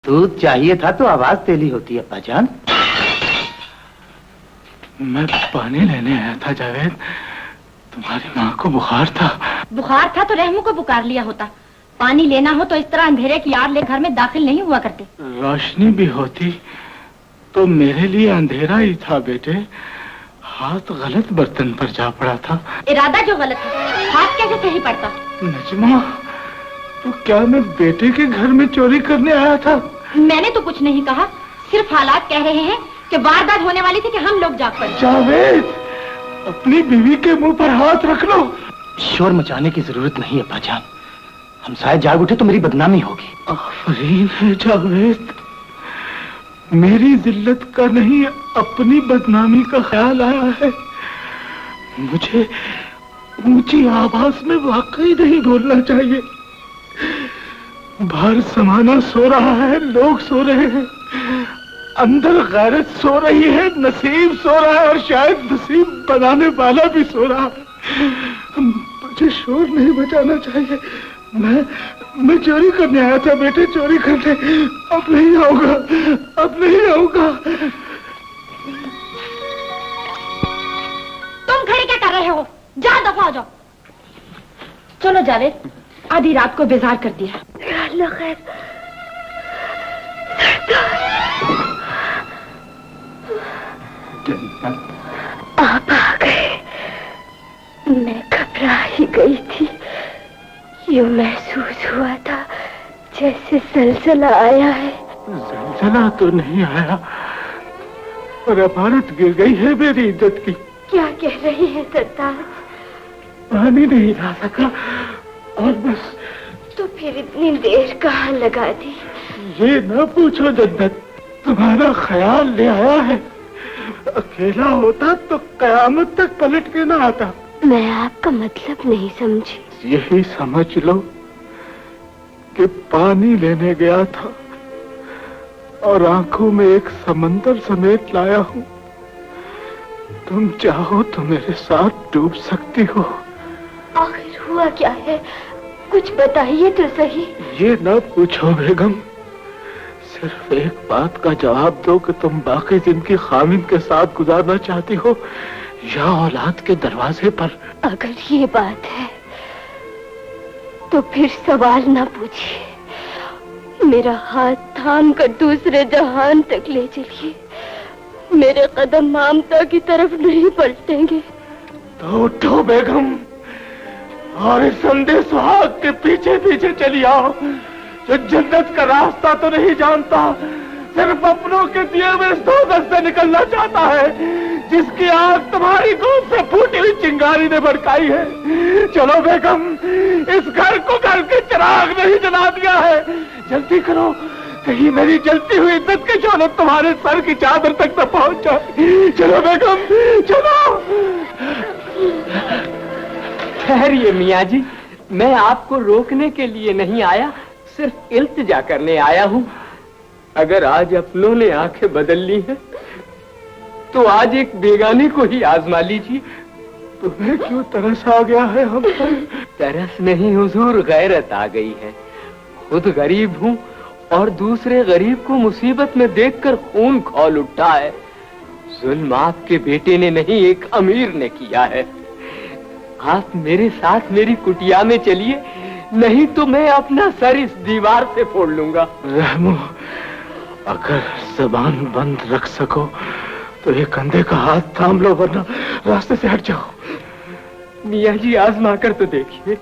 दूध चाहिए था तो आवाज तेली होती है अब्बाजान। मैं पानी लेने आया था जावेद। तुम्हारी माँ को बुखार था। बुखार था तो रहमू को बुखार लिया होता। पानी लेना हो तो इस तरह अंधेरे की यार ले घर में दाखिल नहीं हुआ करते। रोशनी भी होती तो मेरे लिए अंधेरा ही था बेटे। हाथ गलत बर्तन पर जा पड़ा था। इरादा जो गलत है, हाथ कैसे सही पड़ता? नजमा, तो क्या मैं बेटे के घर में चोरी करने आया था? मैंने तो कुछ नहीं कहा, सिर्फ हालात कह रहे हैं कि वारदात होने वाली थी कि हम लोग जाग पड़े। जावेद, अपनी बीवी के मुंह पर हाथ रख लो। शोर मचाने की जरूरत नहीं है अब्बाजान। हम शायद जाग उठे तो मेरी बदनामी होगी। आफरीन है जावेद, मेरी जिल्लत का नहीं अपनी बदनामी का ख्याल आया है। मुझे ऊंची आवाज में वाकई नहीं बोलना चाहिए। बाहर समाना सो रहा है, लोग सो रहे हैं, अंदर गैरत सो रही है, नसीब सो रहा है और शायद नसीब बनाने वाला भी सो रहा है। मुझे शोर नहीं मचाना चाहिए। मैं चोरी करने आया था बेटे, चोरी करने। अब नहीं आऊंगा, अब नहीं आऊंगा। तुम खड़े क्या कर रहे हो? जा दफा हो जाओ। चलो जावेद, आधी रात को बेजार कर दिया। अल्लाह खैर। आप आ गए। मैं घबरा ही गई थी। यूं महसूस हुआ था जैसे जलजला आया है। जलजला तो नहीं आया, पर अमानत गिर गई है मेरी इज्जत की। क्या कह रही है सरताज? पानी नहीं ला सका और बस। तो फिर इतनी देर कहाँ लगा दी? ये न पूछो जन्नत, तुम्हारा ख्याल ले आया है। अकेला होता तो कयामत तक पलट के ना आता। मैं आपका मतलब नहीं समझी। यही समझ लो कि पानी लेने गया था और आंखों में एक समंदर समेत लाया हूं। तुम चाहो तो मेरे साथ डूब सकती हो। आखिर हुआ क्या है? कुछ बताइए तो सही। ये न पूछो बेगम, सिर्फ एक बात का जवाब दो कि तुम बाकी जिंदगी खामिद के साथ गुजारना चाहती हो या औलाद के दरवाजे पर। अगर ये बात है तो फिर सवाल ना पूछिए। मेरा हाथ थाम कर दूसरे जहान तक ले चलिए। मेरे कदम ममता की तरफ नहीं पलटेंगे। तो उठो बेगम और इस अंधे सुहाग के पीछे पीछे चली आओ, जो जन्नत का रास्ता तो नहीं जानता, सिर्फ अपनों के दिए हुए इस दोज़ख से निकलना चाहता है, जिसकी आग तुम्हारी गोद से फूटी हुई चिंगारी ने भड़काई है। चलो बेगम, इस घर को घर के चिराग ने ही जला दिया है। जल्दी करो, कहीं मेरी जलती हुई इज्जत के शोले तुम्हारे सर की चादर तक न पहुंच जाए। चलो बेगम, चलो। ठहरिए मियाँ जी, मैं आपको रोकने के लिए नहीं आया, सिर्फ इल्तिजा करने आया हूँ। अगर आज अपनों ने आंखें बदल ली हैं, तो आज एक बेगाने को ही आजमा लीजिए। तुम्हें क्यों तरस आ गया है हम पर? तरस नहीं हुजूर, गैरत आ गई है। खुद गरीब हूँ और दूसरे गरीब को मुसीबत में देखकर खून खौल उठा है। जुल्म आपके बेटे ने नहीं, एक अमीर ने किया है। आप मेरे साथ मेरी कुटिया में चलिए, नहीं तो मैं अपना सर इस दीवार से फोड़ लूंगा। रहमो, अगर जबान बंद रख सको तो एक कंधे का हाथ थाम लो, वरना रास्ते से हट जाओ। मियाँ जी, आजमा कर तो देखिए।